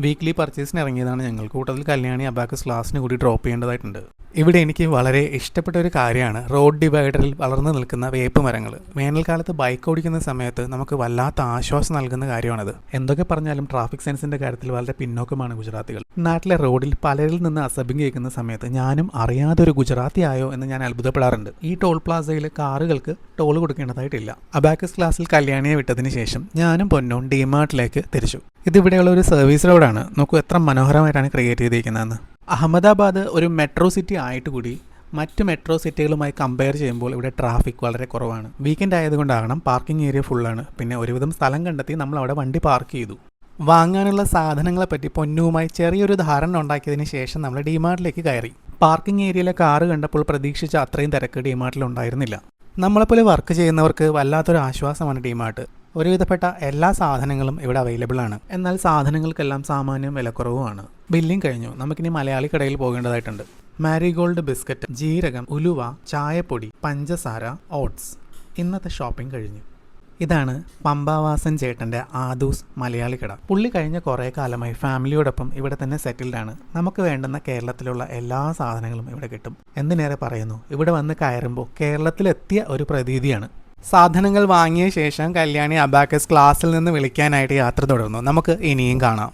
Weekly പർച്ചേസിന് ഇറങ്ങിയതാണ് ഞങ്ങൾ. കൂട്ടത്തിൽ കല്യാണി അബാക്കസ് ക്ലാസ്സിന് കൂടി ഡ്രോപ്പ് ചെയ്യേണ്ടതായിട്ടുണ്ട്. ഇവിടെ എനിക്ക് വളരെ ഇഷ്ടപ്പെട്ട ഒരു കാര്യമാണ് റോഡ് ഡിവൈഡറിൽ വളർന്നു നിൽക്കുന്ന വേപ്പ് മരങ്ങൾ. വേനൽക്കാലത്ത് ബൈക്ക് ഓടിക്കുന്ന സമയത്ത് നമുക്ക് വല്ലാത്ത ആശ്വാസം നൽകുന്ന കാര്യമാണത്. എന്തൊക്കെ പറഞ്ഞാലും ട്രാഫിക് സെൻസിന്റെ കാര്യത്തിൽ വളരെ പിന്നോക്കമാണ് ഗുജറാത്തികൾ. നാട്ടിലെ റോഡിൽ പലരിൽ നിന്ന് അസഭ്യം കേൾക്കുന്ന സമയത്ത് ഞാനും അറിയാതെ ഒരു ഗുജറാത്തി ആയോ എന്ന് ഞാൻ അത്ഭുതപ്പെടാറുണ്ട്. ഈ ടോൾ പ്ലാസയിൽ കാറുകൾക്ക് ടോൾ കൊടുക്കേണ്ടതായിട്ടില്ല. അബാക്കസ് ക്ലാസ്സിൽ കല്യാണിയെ വിട്ടതിന് ശേഷം ഞാനും പൊന്നും ഡിമാർട്ടിലേക്ക് തിരിച്ചു. ഇതിവിടെയുള്ള ഒരു സർവീസ് റോഡാണ്. നോക്കൂ എത്ര മനോഹരമായിട്ടാണ് ക്രിയേറ്റ് ചെയ്തിരിക്കുന്നതെന്ന്. അഹമ്മദാബാദ് ഒരു മെട്രോ സിറ്റി ആയിട്ട് കൂടി മറ്റ് മെട്രോ സിറ്റികളുമായി കമ്പയർ ചെയ്യുമ്പോൾ ഇവിടെ ട്രാഫിക് വളരെ കുറവാണ്. വീക്കെൻഡ് ആയതുകൊണ്ടാകണം പാർക്കിംഗ് ഏരിയ ഫുള്ളാണ്. പിന്നെ ഒരുവിധം സ്ഥലം കണ്ടെത്തി നമ്മൾ അവിടെ വണ്ടി പാർക്ക് ചെയ്തു. വാങ്ങാനുള്ള സാധനങ്ങളെപ്പറ്റി പൊന്നുവുമായി ചെറിയൊരു ധാരണ ഉണ്ടാക്കിയതിന് ശേഷം നമ്മൾ ഡിമാർട്ടിലേക്ക് കയറി. പാർക്കിംഗ് ഏരിയയിലെ കാറ് കണ്ടപ്പോൾ പ്രതീക്ഷിച്ച അത്രയും തിരക്ക് ഡിമാർട്ടിൽ ഉണ്ടായിരുന്നില്ല. നമ്മളെപ്പോലെ വർക്ക് ചെയ്യുന്നവർക്ക് വല്ലാത്തൊരു ആശ്വാസമാണ് ഡിമാർട്ട്. ഒരുവിധപ്പെട്ട എല്ലാ സാധനങ്ങളും ഇവിടെ അവൈലബിൾ ആണ്. എന്നാൽ സാധനങ്ങൾക്കെല്ലാം സാമാന്യം വിലക്കുറവുമാണ്. ബില്ലിംഗ് കഴിഞ്ഞു. നമുക്കിനി മലയാളി കടയിൽ പോകേണ്ടതായിട്ടുണ്ട്. മാരിഗോൾഡ് ബിസ്ക്കറ്റ്, ജീരകം, ഉലുവ, ചായപ്പൊടി, പഞ്ചസാര, ഓട്സ്. ഇന്നത്തെ ഷോപ്പിംഗ് കഴിഞ്ഞു. ഇതാണ് പമ്പാവാസൻ ചേട്ടൻ്റെ ആദൂസ് മലയാളി കട. പുള്ളി കഴിഞ്ഞ കുറേ കാലമായി ഫാമിലിയോടൊപ്പം ഇവിടെ തന്നെ സെറ്റിൽഡ് ആണ്. നമുക്ക് വേണ്ടുന്ന കേരളത്തിലുള്ള എല്ലാ സാധനങ്ങളും ഇവിടെ കിട്ടും. എന്തിനേറെ പറയുന്നു, ഇവിടെ വന്ന് കയറുമ്പോൾ കേരളത്തിലെത്തിയ ഒരു പ്രതീതിയാണ്. സാധനങ്ങൾ വാങ്ങിയ ശേഷം കല്യാണി അബാക്കസ് ക്ലാസ്സിൽ നിന്ന് വിളിക്കാനായിട്ട് യാത്ര തുടർന്നു. നമുക്ക് ഇനിയും കാണാം.